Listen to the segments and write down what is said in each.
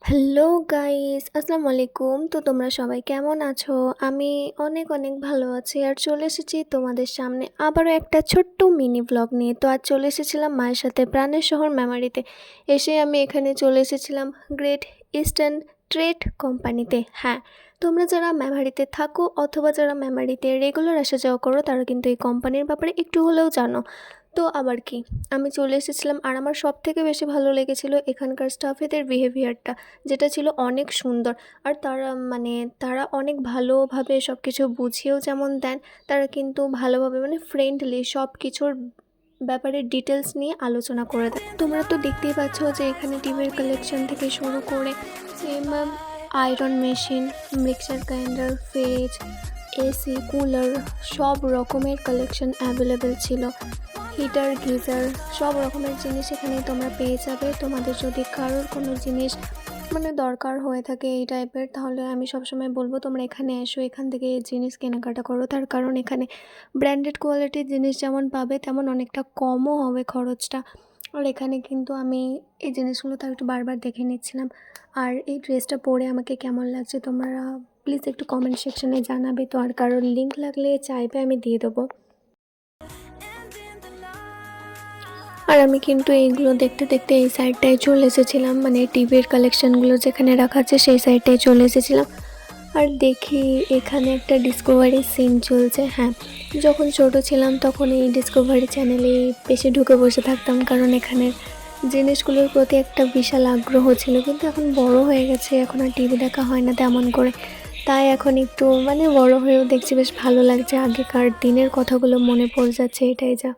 Hello guys, আসসালামু আলাইকুম। তো তোমরা সবাই কেমন আছো? আমি অনেক অনেক ভালো আছি আর চলে এসেছি তোমাদের সামনে আবারও একটা ছোট্ট মিনি ব্লগ নিয়ে। তো আজ চলে এসেছিলাম মায়ের সাথে প্রাণের শহর মেমারিতে। এসে আমি এখানে চলে এসেছিলাম গ্রেট ইস্টার্ন ট্রেড কোম্পানিতে। হ্যাঁ, তোমরা যারা মেমারিতে থাকো অথবা যারা মেমারিতে রেগুলার আসা যাওয়া করো তারা কিন্তু এই কোম্পানির ব্যাপারে একটু হলেও জানো। তো আবার কি, আমি চলে এসেছিলাম আর আমার সবথেকে বেশি ভালো লেগেছিল এখানকার স্টাফেদের বিহেভিয়ারটা, যেটা ছিল অনেক সুন্দর। আর তারা অনেক ভালোভাবে সব কিছু বুঝিয়েও যেমন দেন, তারা কিন্তু ভালোভাবে ফ্রেন্ডলি সব কিছুর ব্যাপারে ডিটেলস নিয়ে আলোচনা করে দেয়। তোমরা তো দেখতেই পাচ্ছ যে এখানে টিভির কালেকশন থেকে শুরু করে iron machine, mixer grinder, fridge, AC, cooler সব রকমের কালেকশন অ্যাভেলেবেল ছিল। হিটার, গিজার সব রকমের জিনিস এখানে তোমরা পেয়ে যাবে। তোমাদের যদি কারোর কোনো জিনিস দরকার হয়ে থাকে এই টাইপের, তাহলে আমি সবসময় বলবো তোমরা এখানে এসো, এখান থেকে এই জিনিস কেনাকাটা করো। তার কারণ এখানে ব্র্যান্ডেড কোয়ালিটির জিনিস যেমন পাবে তেমন অনেকটা কমও হবে খরচটা। আর এখানে কিন্তু আমি এই জিনিসগুলো তার একটু বারবার দেখে নিচ্ছিলাম। আর এই ড্রেসটা পরে আমাকে কেমন লাগছে তোমরা প্লিজ একটু কমেন্ট সেকশনে জানাবে। তো আর কারোর লিঙ্ক লাগলে চাইবে আমি দিয়ে দেবো। আর আমি কিন্তু এইগুলো দেখতে দেখতে এই সাইডটায় চলে এসেছিলাম, টিভির কালেকশানগুলো যেখানে রাখা আছে সেই সাইডটায় চলে এসেছিলাম। আর দেখি এখানে একটা ডিসকভারি সিন চলছে। হ্যাঁ, যখন ছোট ছিলাম তখন এই ডিসকভারি চ্যানেলে বেশি ঢুকে বসে থাকতাম, কারণ এখানের জিনিসগুলোর প্রতি একটা বিশাল আগ্রহ ছিল। কিন্তু এখন বড় হয়ে গেছে, এখন আর টিভি দেখা হয় না তেমন করে। তাই এখন একটু বড় হয়েও দেখছি, বেশ ভালো লাগছে, আগেকার দিনের কথাগুলো মনে পড়ে যাচ্ছে, এটাই যা।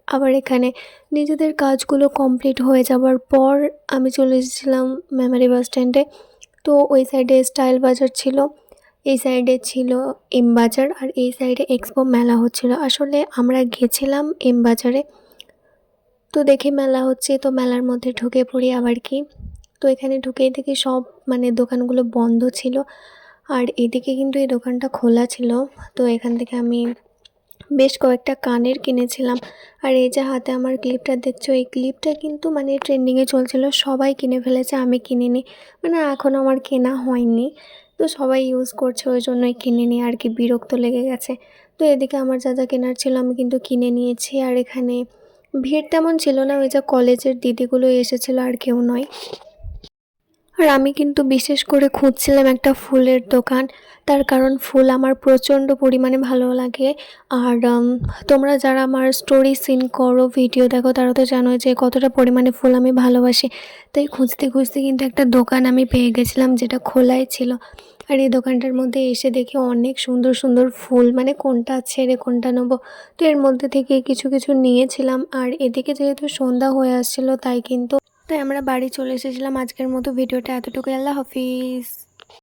আবার এখানে নিজেদের কাজগুলো কমপ্লিট হয়ে যাওয়ার পর আমি চলে এসেছিলাম মেমারি বাস স্ট্যান্ডে। তো ওই সাইডে স্টাইল বাজার ছিল, এই সাইডে ছিল এম বাজার, আর এই সাইডে এক্সপো মেলা হচ্ছিল। আসলে আমরা গেছিলাম এম বাজারে, তো দেখি মেলা হচ্ছে, তো মেলার মধ্যে ঢুকে পড়ি আবার কি। তো এখানে ঢুকেই দেখি সব দোকানগুলো বন্ধ ছিল, আর এদিকে কিন্তু এই দোকানটা খোলা ছিল। তো এখান থেকে আমি বেশ কয়েকটা কানের কিনেছিলাম। আর এই যে হাতে আমার ক্লিপটা দেখছো, এই ক্লিপটা কিন্তু ট্রেন্ডিংয়ে চলছিল, সবাই কিনে ফেলেছে, আমি কিনিনি, এখন আমার কেনা হয়নি। তো সবাই ইউজ করছে ওই জন্যই কিনিনি আর কি, বিরক্ত লেগে গেছে। তো এদিকে আমার যা যা কেনার ছিল আমি কিন্তু কিনে নিয়েছি। আর এখানে ভিড় তেমন ছিল না, ওই যে কলেজের দিদিগুলো এসেছিলো আর কেউ নয়। আর আমি কিন্তু বিশেষ করে খুঁজছিলাম একটা ফুলের দোকান, তার কারণ ফুল আমার প্রচণ্ড পরিমাণে ভালো লাগে। আর তোমরা যারা আমার স্টোরি সিন করো, ভিডিও দেখো, তারা তো জানো যে কতটা পরিমাণে ফুল আমি ভালোবাসি। তাই খুঁজতে খুঁজতে কিন্তু একটা দোকান আমি পেয়ে গেছিলাম যেটা খোলাই ছিল। আর এই দোকানটার মধ্যে এসে দেখি অনেক সুন্দর সুন্দর ফুল, কোনটা ছেড়ে কোনটা নেবো। তো এর মধ্যে থেকে কিছু কিছু নিয়েছিলাম। আর এদিকে যেহেতু সন্ধ্যা হয়ে আসছিলো তাই আমরা বাড়ি চলে এসেছিলাম। আজকের মতো ভিডিওটা এতটুকুই। আল্লাহ হাফিজ।